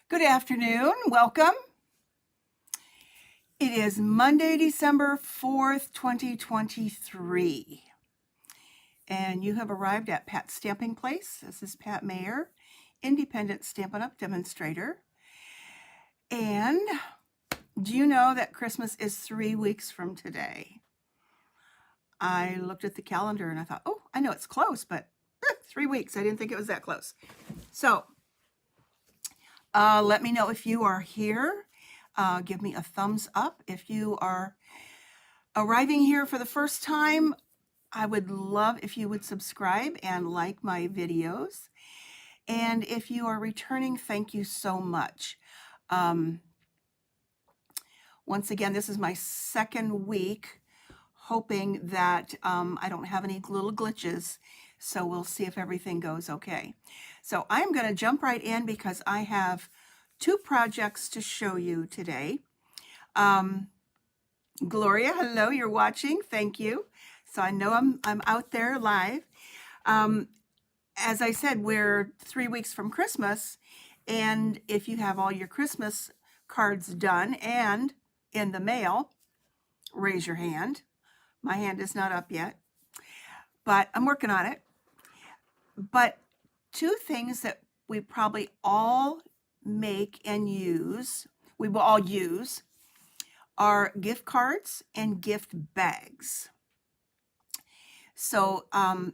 Good afternoon. Welcome. It is Monday, December 4th, 2023. And you have arrived at Pat's Stamping Place. This is Pat Mayer, independent Stampin' Up! Demonstrator. And do you know that Christmas is 3 weeks from today? I looked at the calendar and I thought, oh, I know it's close, but 3 weeks. I didn't think it was that close. So let me know if you are here. Give me a thumbs up. If you are arriving here for the first time, I would love if you would subscribe and like my videos. And if you are returning, thank you so much. Once again, this is my second week, hoping that I don't have any little glitches. So we'll see if everything goes okay. So I'm going to jump right in because I have 2 projects to show you today. Gloria, hello, you're watching. Thank you. So I know I'm out there live. As I said, we're 3 weeks from Christmas, and if you have all your Christmas cards done and in the mail, raise your hand. My hand is not up yet, but I'm working on it. But 2 things that we probably all make and use, we will all use, are gift cards and gift bags. So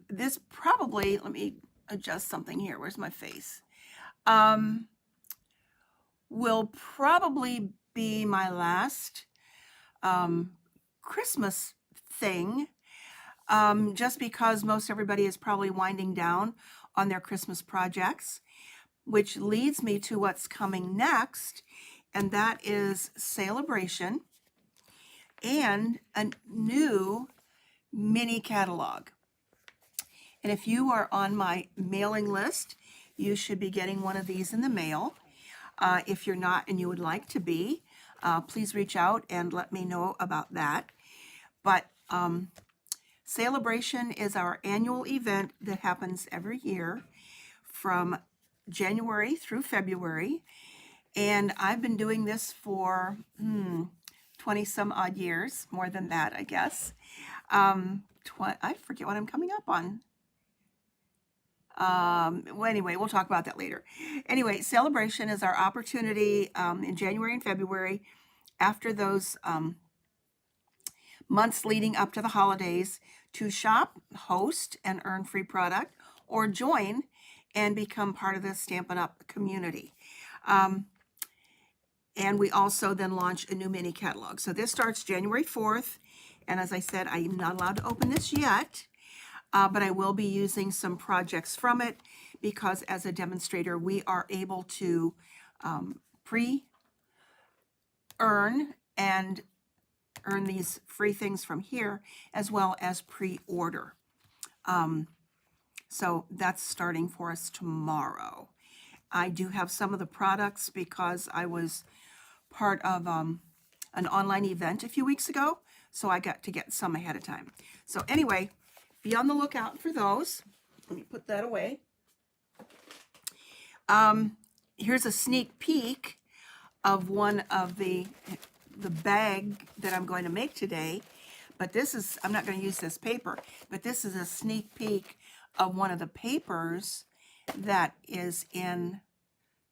this probably, let me adjust something here. Where's my face? Will probably be my last Christmas thing, just because most everybody is probably winding down on their Christmas projects, which leads me to what's coming next, and that is Celebration and a new mini catalog. And if you are on my mailing list, you should be getting one of these in the mail. If you're not and you would like to be, please reach out and let me know about that. But Celebration is our annual event that happens every year from January through February. And I've been doing this for 20 some odd years, more than that, I guess. I forget what I'm coming up on. Well, anyway, we'll talk about that later. Anyway, Celebration is our opportunity in January and February, after those months leading up to the holidays, to shop, host, and earn free product, or join and become part of the Stampin' Up! Community. And we also then launch a new mini catalog. So this starts January 4th. And as I said, I'm not allowed to open this yet, but I will be using some projects from it because as a demonstrator, we are able to pre-earn and earn these free things from here, as well as pre-order. So that's starting for us tomorrow. I do have some of the products because I was part of an online event a few weeks ago, so I got to get some ahead of time. So anyway, be on the lookout for those. Let me put that away. Here's a sneak peek of one of the bag that I'm going to make today. But this is, I'm not going to use this paper, but this is a sneak peek of one of the papers that is in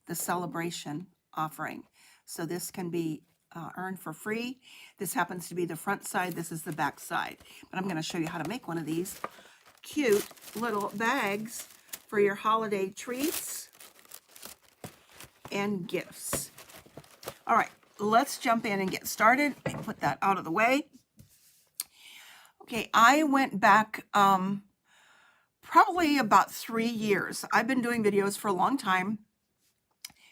the Celebration offering. So this can be earned for free. This happens to be the front side. This is the back side. But I'm going to show you how to make one of these cute little bags for your holiday treats and gifts. All right, let's jump in and get started. Let me put that out of the way. Okay, I went back probably about 3 years. I've been doing videos for a long time,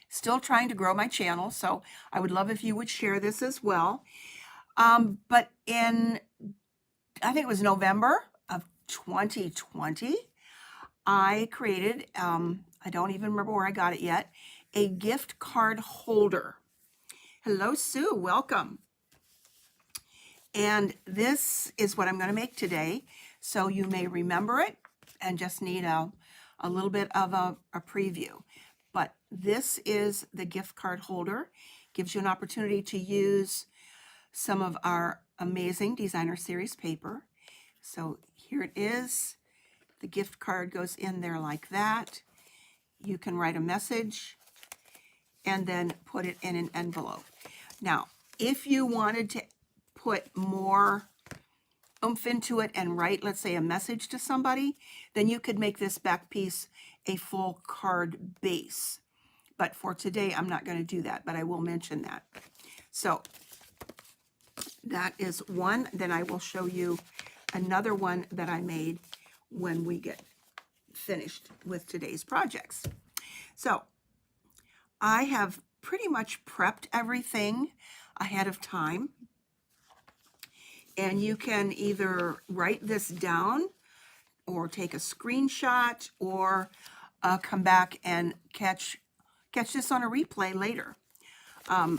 still trying to grow my channel, so I would love if you would share this as well. But in, I think it was November of 2020, I created, I don't even remember where I got it yet, a gift card holder. Hello, Sue, welcome. And this is what I'm going to make today. So you may remember it and just need a little bit of a preview. But this is the gift card holder. Gives you an opportunity to use some of our amazing designer series paper. So here it is. The gift card goes in there like that. You can write a message and then put it in an envelope. Now, if you wanted to put more oomph into it and write, let's say, a message to somebody, then you could make this back piece a full card base. But for today, I'm not going to do that, but I will mention that. So that is one. Then I will show you another one that I made when we get finished with today's projects. So I have pretty much prepped everything ahead of time. And you can either write this down or take a screenshot or come back and catch this on a replay later.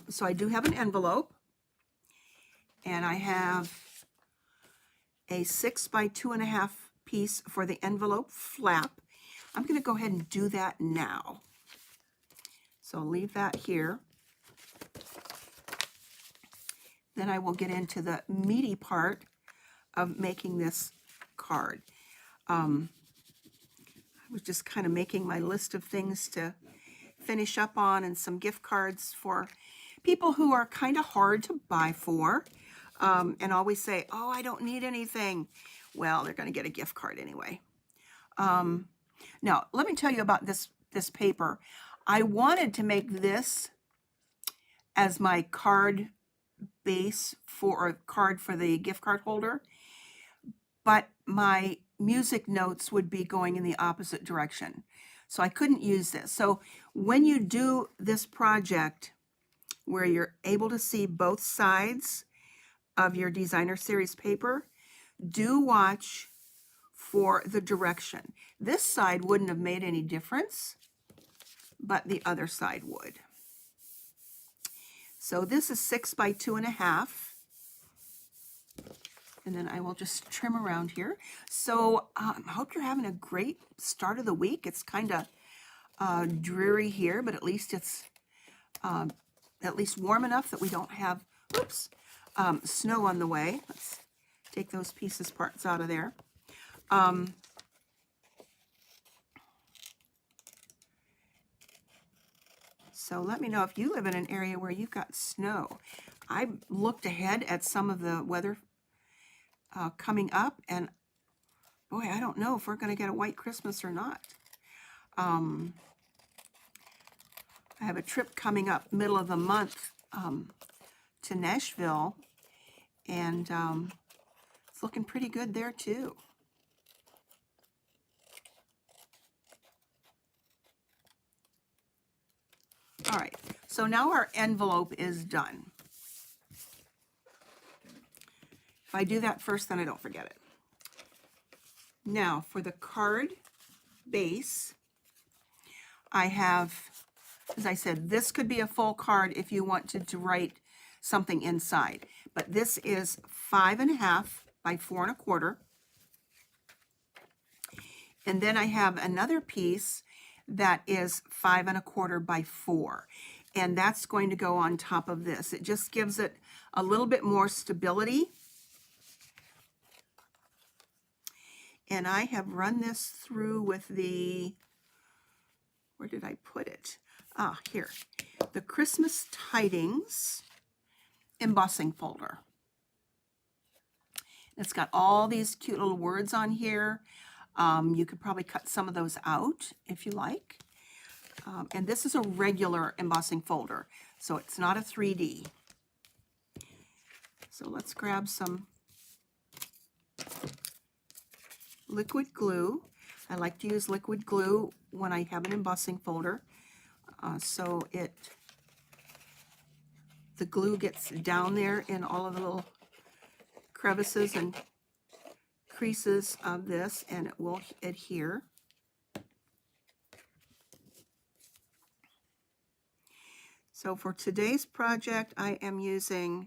So I do have an envelope, and I have a 6 by 2.5 piece for the envelope flap. I'm going to go ahead and do that now. So I'll leave that here. Then I will get into the meaty part of making this card. I was just kind of making my list of things to finish up on, and some gift cards for people who are kind of hard to buy for, and always say, oh, I don't need anything. Well, they're going to get a gift card anyway. Now, let me tell you about this paper. I wanted to make this as my card base for a card for the gift card holder, but my music notes would be going in the opposite direction, so I couldn't use this. So when you do this project where you're able to see both sides of your designer series paper, do watch for the direction. This side wouldn't have made any difference, but the other side would. So this is 6 by 2.5. And then I will just trim around here. So I hope you're having a great start of the week. It's kind of dreary here, but at least it's at least warm enough that we don't have, oops, snow on the way. Let's take those parts out of there. So let me know if you live in an area where you've got snow. I looked ahead at some of the weather coming up, and boy, I don't know if we're going to get a white Christmas or not. I have a trip coming up middle of the month to Nashville, and it's looking pretty good there too. All right, so now our envelope is done. If I do that first, then I don't forget it. Now, for the card base, I have, as I said, this could be a full card if you wanted to write something inside. But this is 5.5 by 4.25. And then I have another piece that is 5.25 by 4. And that's going to go on top of this. It just gives it a little bit more stability. And I have run this through with the, where did I put it? Ah, here. The Christmas Tidings embossing folder. It's got all these cute little words on here. You could probably cut some of those out if you like. And this is a regular embossing folder, so it's not a 3D. So let's grab some liquid glue. I like to use liquid glue when I have an embossing folder, so the glue gets down there in all of the little crevices and creases of this, and it will adhere. So for today's project, I am using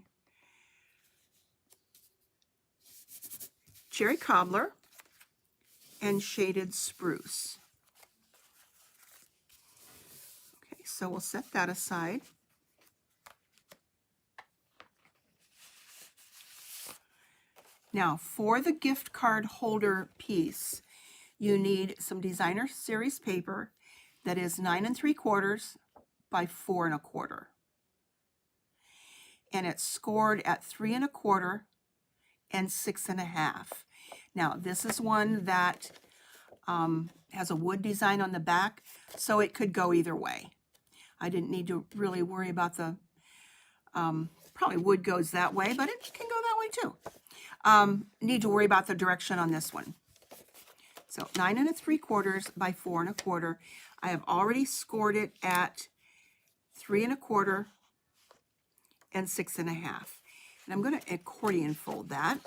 Cherry Cobbler and Shaded Spruce. Okay, So we'll set that aside. Now for the gift card holder piece, you need some designer series paper that is 9 3/4 by 4 1/4. And it's scored at 3 1/4 and 6 1/2. Now this is one that has a wood design on the back, so it could go either way. I didn't need to really worry about the, probably wood goes that way, but it can go that way too. Need to worry about the direction on this one. So 9 3/4 by 4 1/4. I have already scored it at 3 1/4 and 6 1/2. And I'm going to accordion fold that.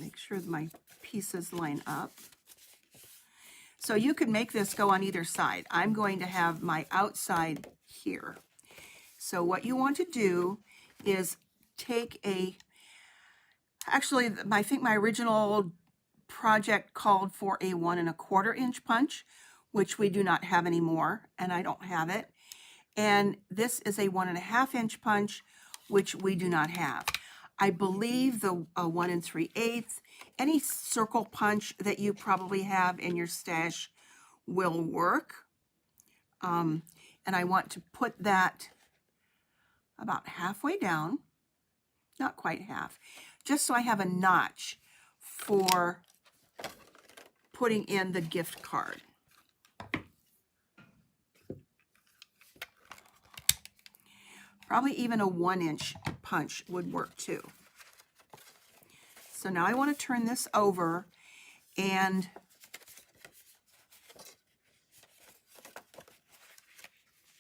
Make sure that my pieces line up. So you could make this go on either side. I'm going to have my outside here. So what you want to do is take actually I think my original project called for a 1 1/4 inch punch, which we do not have anymore, and I don't have it. And this is a 1 1/2 inch punch, which we do not have. I believe the 1 3/8, any circle punch that you probably have in your stash will work. And I want to put that about halfway down, not quite half, just so I have a notch for putting in the gift card. Probably even a 1 inch punch would work too. So now I want to turn this over and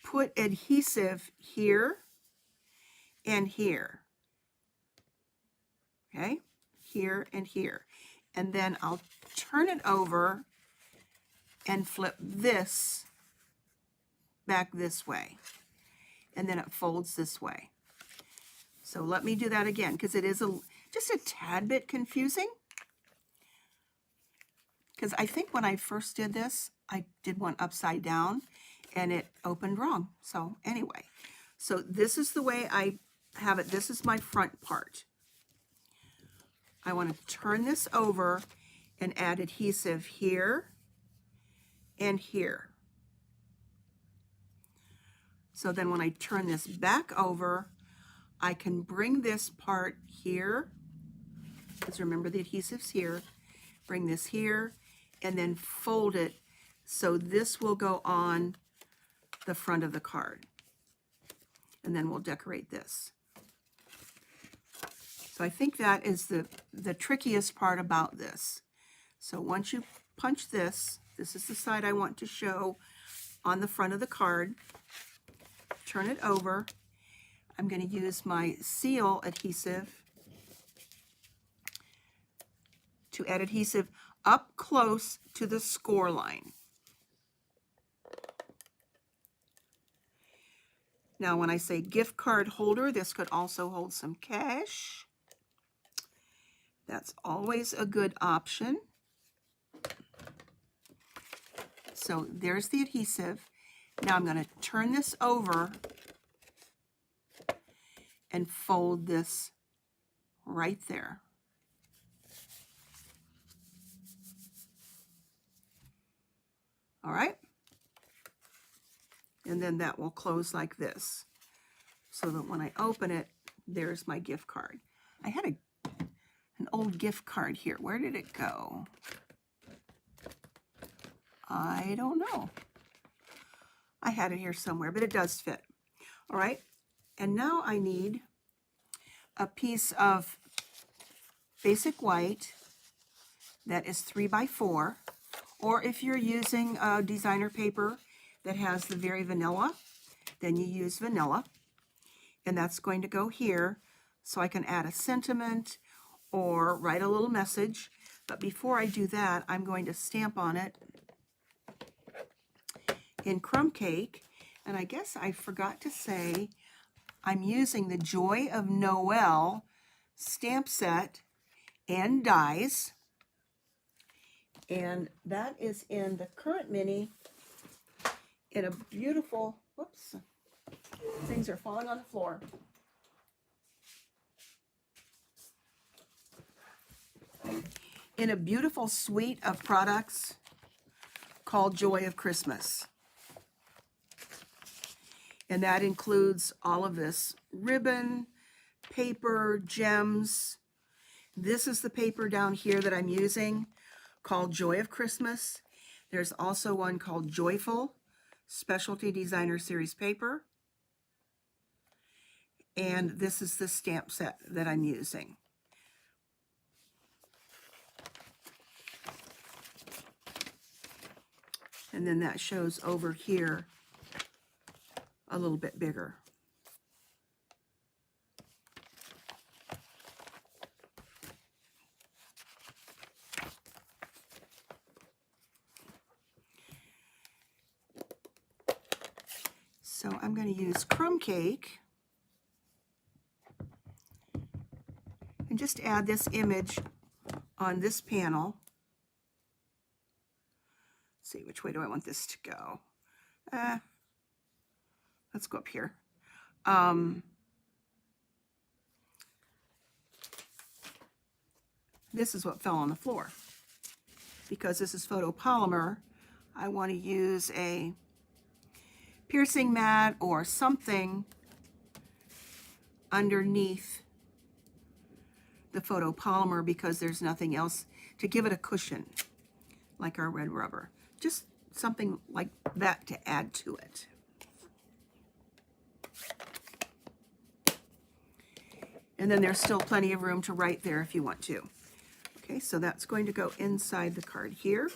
put adhesive here and here. Okay, here and here. And then I'll turn it over and flip this back this way. And then it folds this way. So let me do that again, because it is just a tad bit confusing. Because I think when I first did this, I did one upside down and it opened wrong. So anyway, so this is the way I have it. This is my front part. I want to turn this over and add adhesive here and here. So then when I turn this back over, I can bring this part here, because remember the adhesive's here, bring this here, and then fold it so this will go on the front of the card. And then we'll decorate this. So I think that is the trickiest part about this. So once you punch this, this is the side I want to show on the front of the card. Turn it over. I'm going to use my seal adhesive to add adhesive up close to the score line. Now when I say gift card holder, this could also hold some cash. That's always a good option. So there's the adhesive. Now I'm going to turn this over and fold this right there. All right. And then that will close like this, so that when I open it, there's my gift card. I had an old gift card here. Where did it go? I don't know. I had it here somewhere, but it does fit. All right. And now I need a piece of basic white that is 3 by 4, or if you're using designer paper that has the very vanilla, then you use vanilla, and that's going to go here so I can add a sentiment or write a little message. But before I do that, I'm going to stamp on it in crumb cake, And I guess I forgot to say I'm using the Joy of Noel stamp set and dies. And that is in the Current Mini in a beautiful, whoops, things are falling on the floor. In a beautiful suite of products called Joy of Christmas. And that includes all of this ribbon, paper, gems. This is the paper down here that I'm using called Joy of Christmas. There's also one called Joyful Specialty Designer Series paper. And this is the stamp set that I'm using. And then that shows over here a little bit bigger. So I'm going to use Crumb Cake and just add this image on this panel. Let's see, which way do I want this to go? Let's go up here. This is what fell on the floor. Because this is photopolymer, I want to use a piercing mat or something underneath the photopolymer because there's nothing else to give it a cushion like our red rubber. Just something like that to add to it. And then there's still plenty of room to write there if you want to. Okay, so that's going to go inside the card here.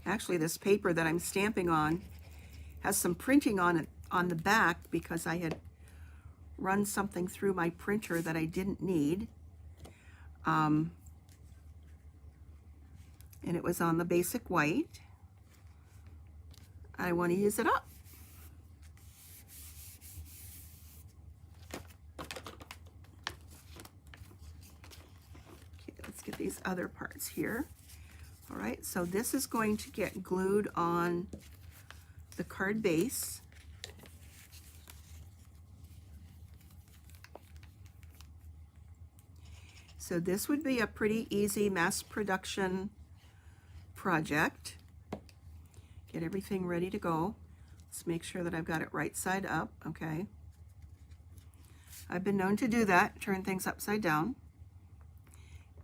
Actually, this paper that I'm stamping on has some printing on it on the back because I had run something through my printer that I didn't need. And it was on the basic white. I want to use it up. Okay, let's get these other parts here. All right, so this is going to get glued on the card base. So this would be a pretty easy mass production project. Get everything ready to go. Let's make sure that I've got it right side up, okay? I've been known to do that, turn things upside down.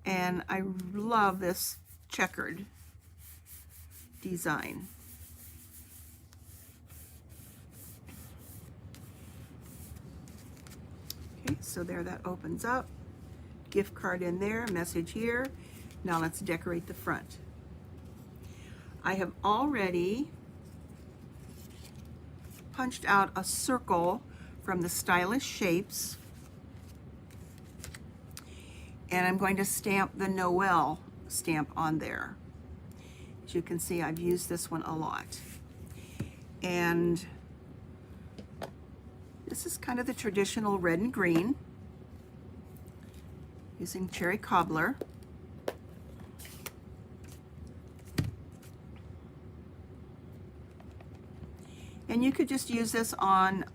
And I love this checkered design. Okay, so there that opens up. Gift card in there, message here. Now let's decorate the front. I have already punched out a circle from the Stylish Shapes, and I'm going to stamp the Noel stamp on there. As you can see, I've used this one a lot. And this is kind of the traditional red and green, using Cherry Cobbler. And you could just use this on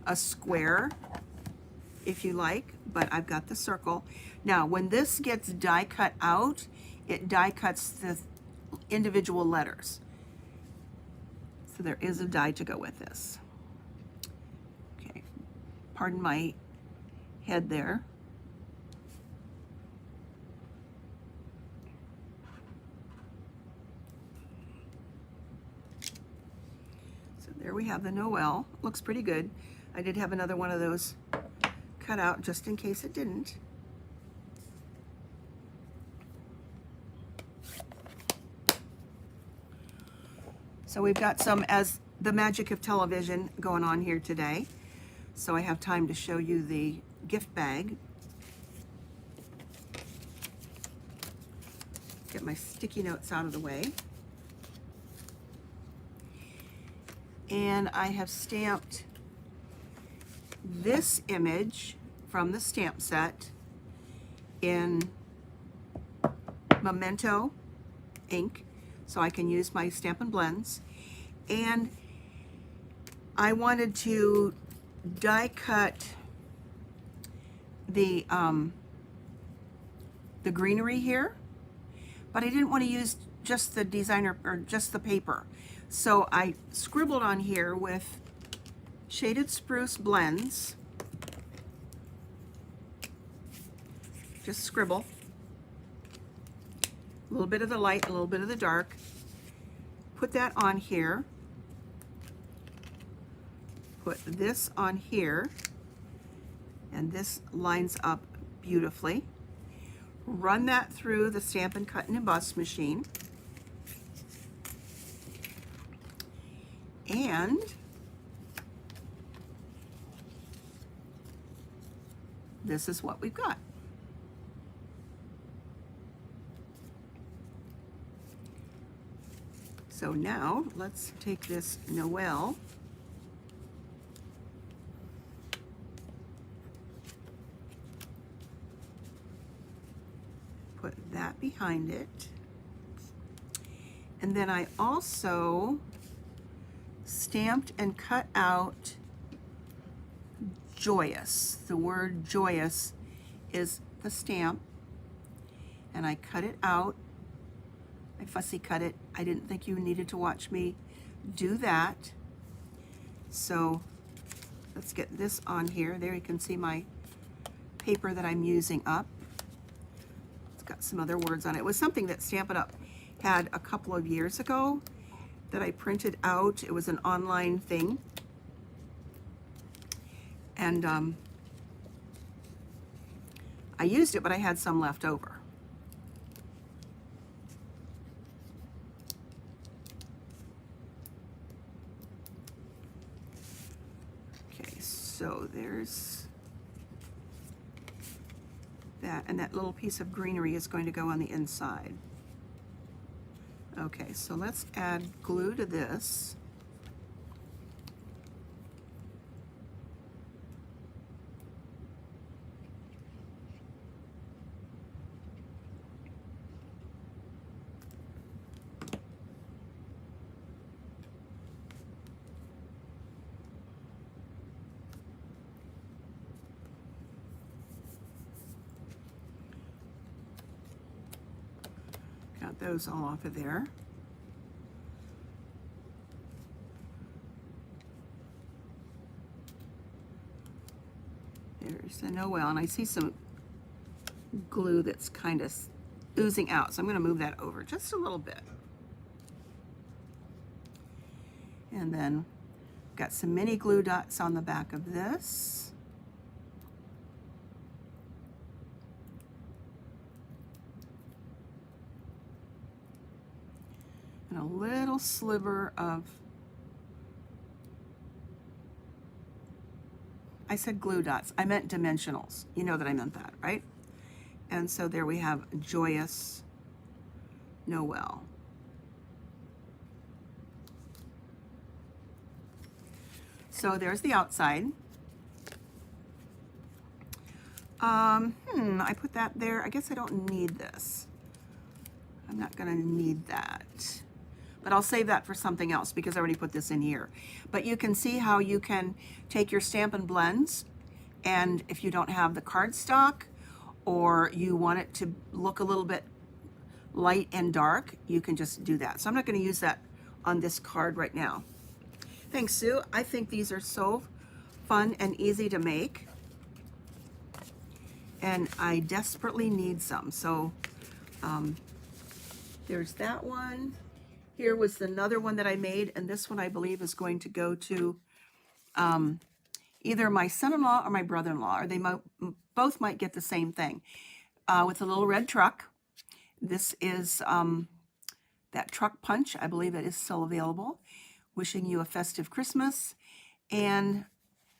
a square if you like, but I've got the circle. Now, when this gets die cut out, it die cuts the individual letters. So there is a die to go with this. Okay, pardon my head there. There we have the Noel. Looks pretty good. I did have another one of those cut out just in case it didn't. So we've got some as the magic of television going on here today. So I have time to show you the gift bag. Get my sticky notes out of the way. And I have stamped this image from the stamp set in Memento ink, so I can use my Stampin' Blends. And I wanted to die cut the greenery here, but I didn't want to use just the designer or just the paper. So I scribbled on here with Shaded Spruce Blends. Just scribble. A little bit of the light, a little bit of the dark. Put that on here. Put this on here. And this lines up beautifully. Run that through the Stampin' Cut and Emboss machine. And this is what we've got. So now let's take this Noel put that behind it. And then I also stamped and cut out Joyous. The word joyous is the stamp. And I cut it out. I fussy cut it. I didn't think you needed to watch me do that. So let's get this on here. There you can see my paper that I'm using up. It's got some other words on it. It was something that Stampin' Up! Had a couple of years ago that I printed out. It was an online thing. And I used it, but I had some left over. Okay, so there's that, and that little piece of greenery is going to go on the inside. Okay, so let's add glue to this. Got those all off of there. There's the Noel, and I see some glue that's kind of oozing out, so I'm going to move that over just a little bit. And then got some mini glue dots on the back of this. And a little sliver of, I said glue dots, I meant dimensionals. You know that I meant that, right? And so there we have Joyous Noel. So there's the outside. I put that there. I guess I don't need this. I'm not gonna need that. But I'll save that for something else because I already put this in here. But you can see how you can take your Stampin' Blends, and if you don't have the cardstock or you want it to look a little bit light and dark, you can just do that. So I'm not going to use that on this card right now. Thanks, Sue. I think these are so fun and easy to make, and I desperately need some. So there's that one. Here was another one that I made, and this one I believe is going to go to either my son-in-law or my brother-in-law, or they both might get the same thing, with a little red truck. This is that truck punch. I believe it is still available. Wishing you a festive Christmas. And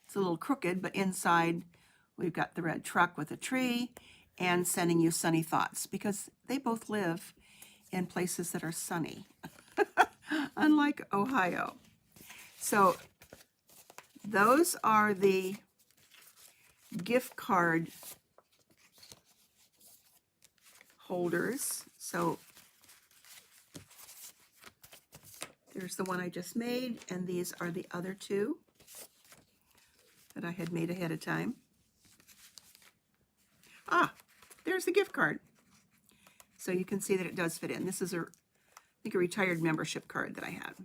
it's a little crooked, but inside we've got the red truck with a tree and sending you sunny thoughts, because they both live in places that are sunny, unlike Ohio. So those are the gift card holders. So there's the one I just made, and these are the other two that I had made ahead of time. Ah, there's the gift card. So you can see that it does fit in. This is I think a retired membership card that I had.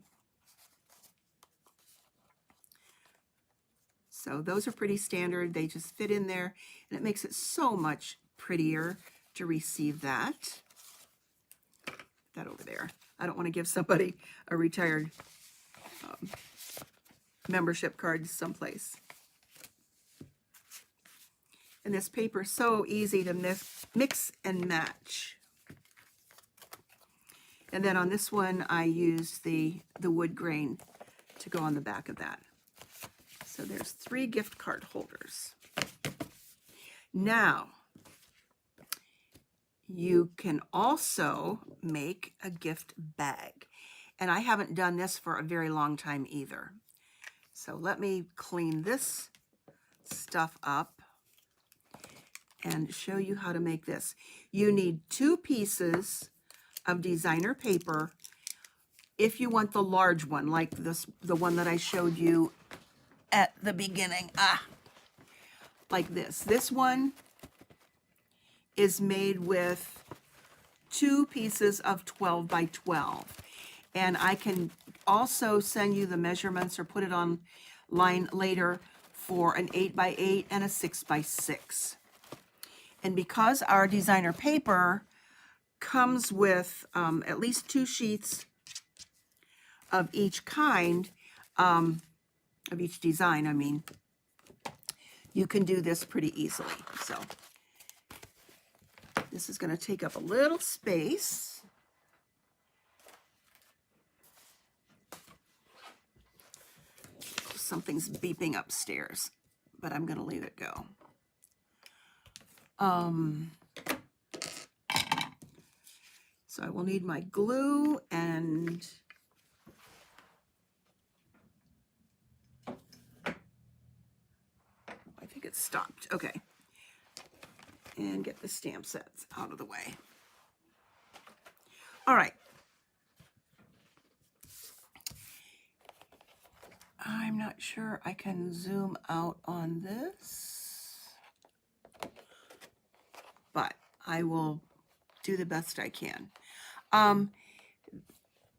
So those are pretty standard. They just fit in there, and it makes it so much prettier to receive that. Put that over there. I don't want to give somebody a retired membership card someplace. And this paper is so easy to mix and match. And then on this one, I used the wood grain to go on the back of that. So there's 3 gift card holders. Now, you can also make a gift bag. And I haven't done this for a very long time either. So let me clean this stuff up and show you how to make this. You need 2 pieces of designer paper if you want the large one, like the one that I showed you at the beginning. Like this. This one is made with 2 pieces of 12 by 12. And I can also send you the measurements or put it online later for an 8 by 8 and a 6 by 6. And because our designer paper comes with at least 2 sheets of each kind, of each design, I mean, you can do this pretty easily. So this is going to take up a little space. Something's beeping upstairs, but I'm going to leave it go. So I will need my glue, and I think it's stopped. Okay. And get the stamp sets out of the way. All right. I'm not sure I can zoom out on this, but I will do the best I can.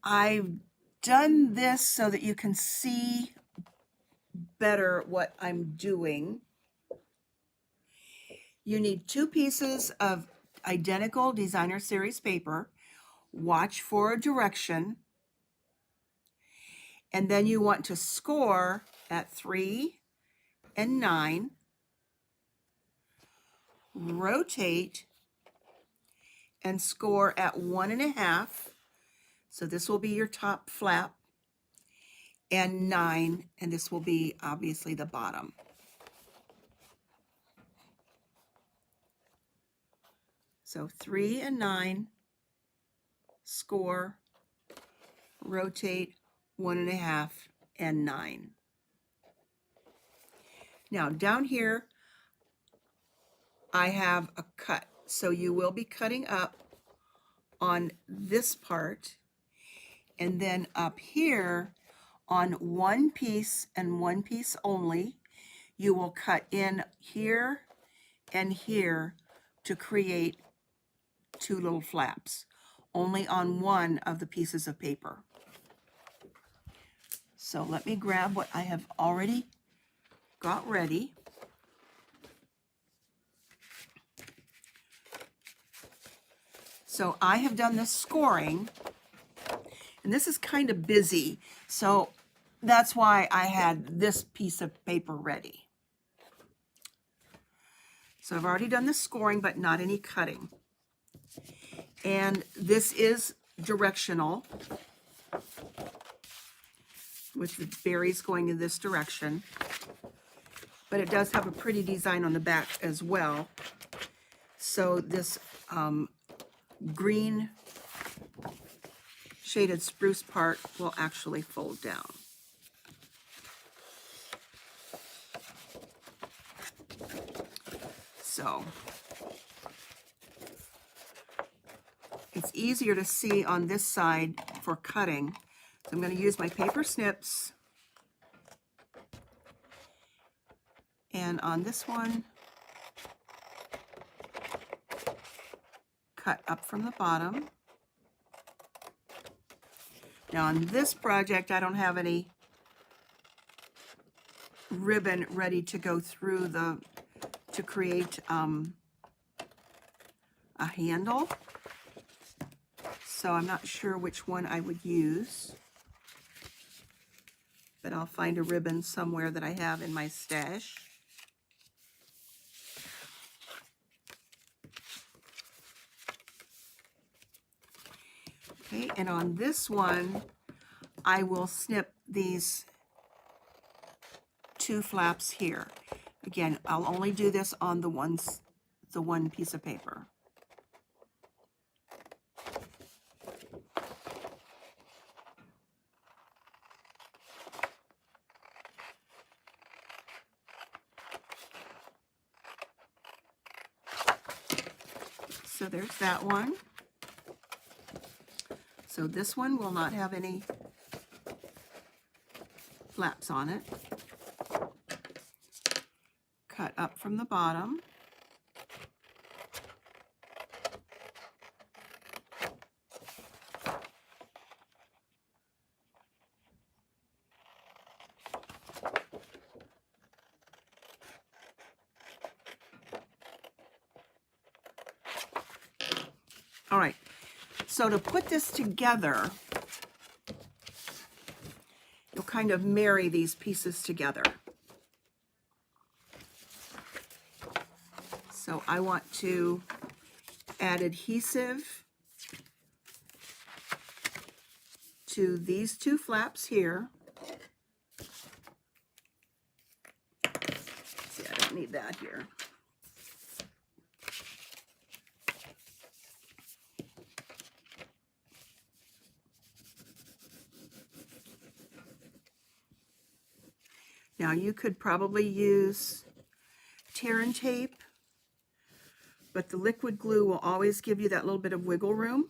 I've done this so that you can see better what I'm doing. You need 2 pieces of identical designer series paper. Watch for a direction. And then you want to score at 3 and 9. Rotate and score at 1.5. So this will be your top flap. And 9, and this will be obviously the bottom. So 3 and 9, score, rotate, 1.5, and 9. Now down here, I have a cut. So you will be cutting up on this part, and then up here on 1 piece and 1 piece only, you will cut in here and here to create 2 little flaps, only on one of the pieces of paper. So let me grab what I have already got ready. So I have done the scoring, and this is kind of busy, so that's why I had this piece of paper ready. So I've already done the scoring, but not any cutting. And this is directional, with the berries going in this direction. But it does have a pretty design on the back as well. So this green shaded spruce part will actually fold down. So it's easier to see on this side for cutting. So I'm going to use my paper snips. And on this one, cut up from the bottom. Now on this project, I don't have any ribbon ready to go through to create a handle. So I'm not sure which one I would use, but I'll find a ribbon somewhere that I have in my stash. Okay, and on this one, I will snip these two flaps here. Again, I'll only do this on the one piece of paper. So there's that one. So this one will not have any flaps on it. Cut up from the bottom. All right, so to put this together, you'll kind of marry these pieces together. So I want to add adhesive to these two flaps here. See, I don't need that here. Now you could probably use tear and tape, but the liquid glue will always give you that little bit of wiggle room.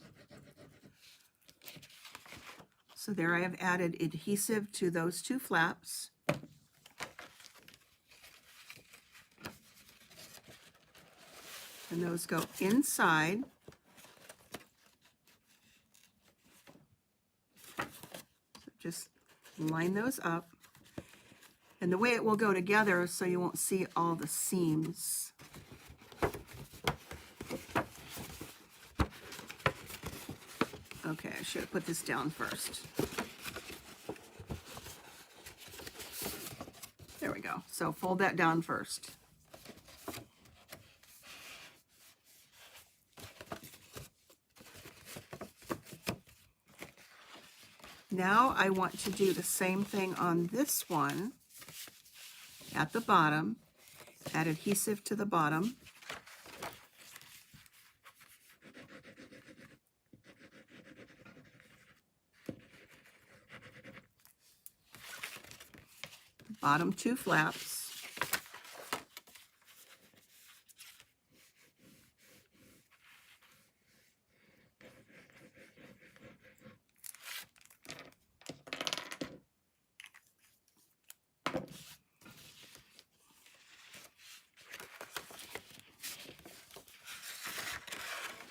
So there I have added adhesive to those two flaps. And those go inside. So just line those up. And the way it will go together so you won't see all the seams. Okay, I should have put this down first. There we go. So fold that down first. Now I want to do the same thing on this one. At the bottom, add adhesive to the bottom. Bottom two flaps.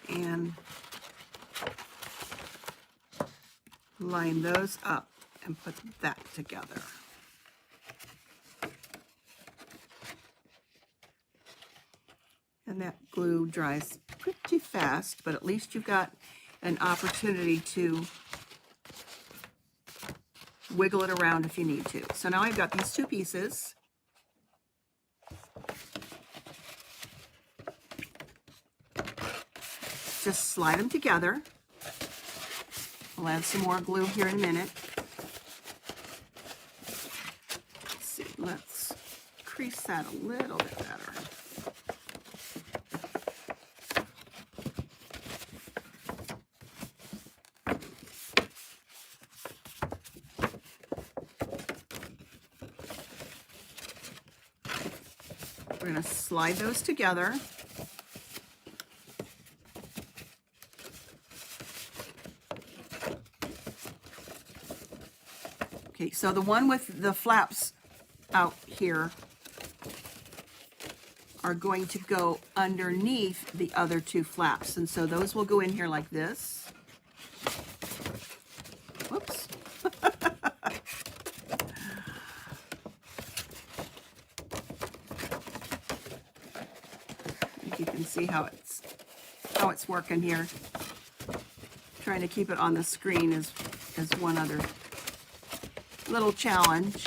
And line those up and put that together. And that glue dries pretty fast, but at least you've got an opportunity to wiggle it around if you need to. So now I've got these two pieces. Just slide them together. I'll add some more glue here in a minute. Let's see, let's crease that a little bit better. We're going to slide those together. Okay, so the one with the flaps out here are going to go underneath the other two flaps. And so those will go in here like this. Whoops. You can see how it's working here. Trying to keep it on the screen is one other little challenge.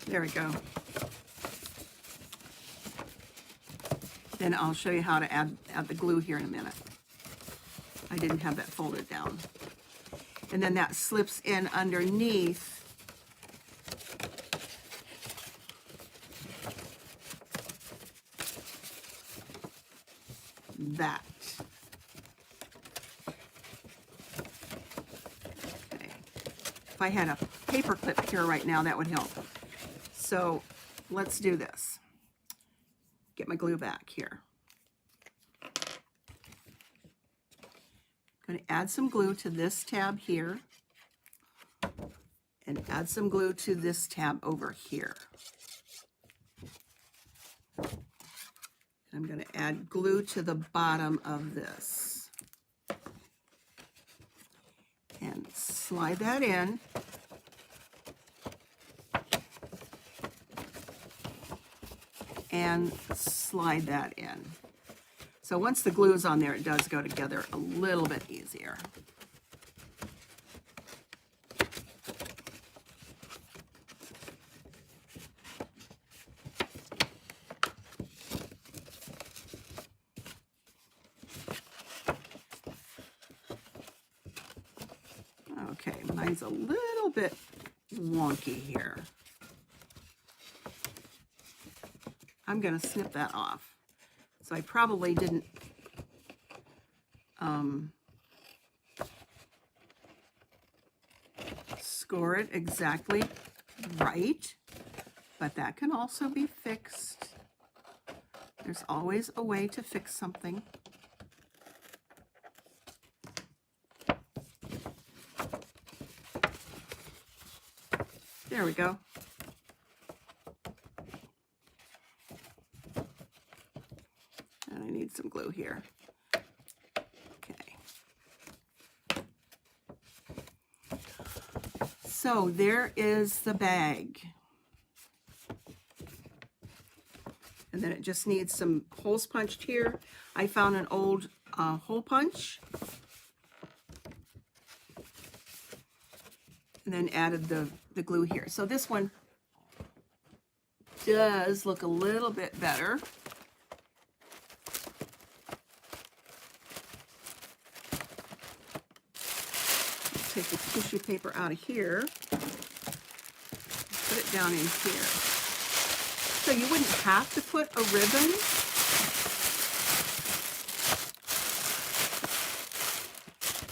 There we go. Then I'll show you how to add the glue here in a minute. I didn't have that folded down. And then that slips in underneath that. Okay. If I had a paper clip here right now, that would help. So let's do this. Get my glue back here. I'm going to add some glue to this tab here and add some glue to this tab over here. I'm going to add glue to the bottom of this and slide that in. And slide that in. So once the glue is on there, it does go together a little bit easier. Okay, mine's a little bit wonky here. I'm going to snip that off. So I probably didn't score it exactly right, but that can also be fixed. There's always a way to fix something. There we go. And I need some glue here. Okay. So there is the bag. And then it just needs some holes punched here. I found an old hole punch. And then added the glue here. So this one does look a little bit better. Take the tissue paper out of here. Put it down in here. So you wouldn't have to put a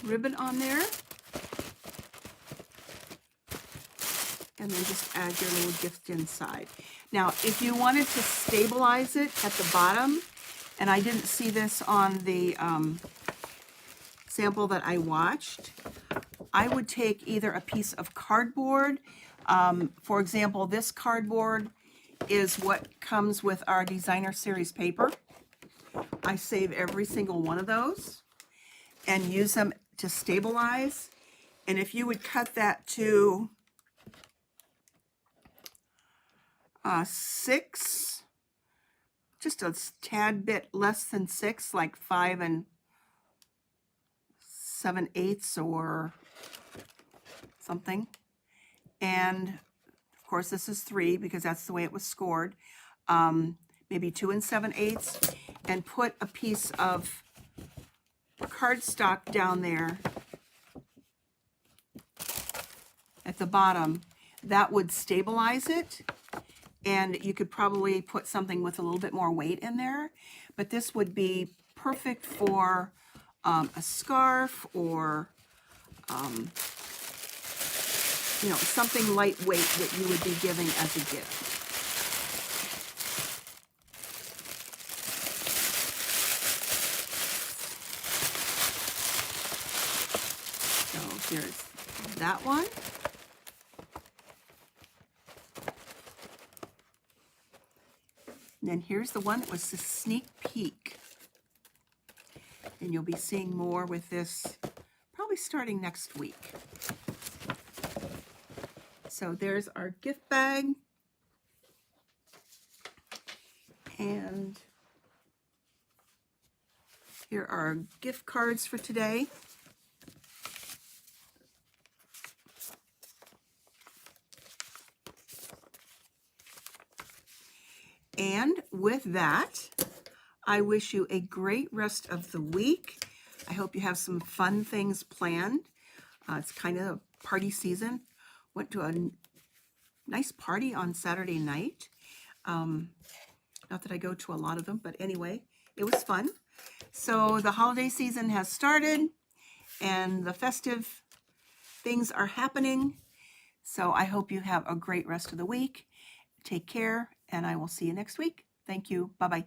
ribbon on there. And then just add your little gift inside. Now, if you wanted to stabilize it at the bottom, and I didn't see this on the sample that I watched, I would take either a piece of cardboard. For example, this cardboard is what comes with our designer series paper. I save every single one of those and use them to stabilize. And if you would cut that to 6, just a tad bit less than 6, like 5 7/8 or something. And of course this is 3 because that's the way it was scored. Maybe 2 7/8, and put a piece of cardstock down there at the bottom. That would stabilize it. And you could probably put something with a little bit more weight in there, but this would be perfect for a scarf or, something lightweight that you would be giving as a gift. So here's that one. And then here's the one that was the sneak peek. And you'll be seeing more with this probably starting next week. So there's our gift bag. And here are our gift cards for today. And with that, I wish you a great rest of the week. I hope you have some fun things planned. It's kind of party season. Went to a nice party on Saturday night. Not that I go to a lot of them, but anyway, it was fun. So the holiday season has started and the festive things are happening. So I hope you have a great rest of the week. Take care, and I will see you next week. Thank you. Bye-bye.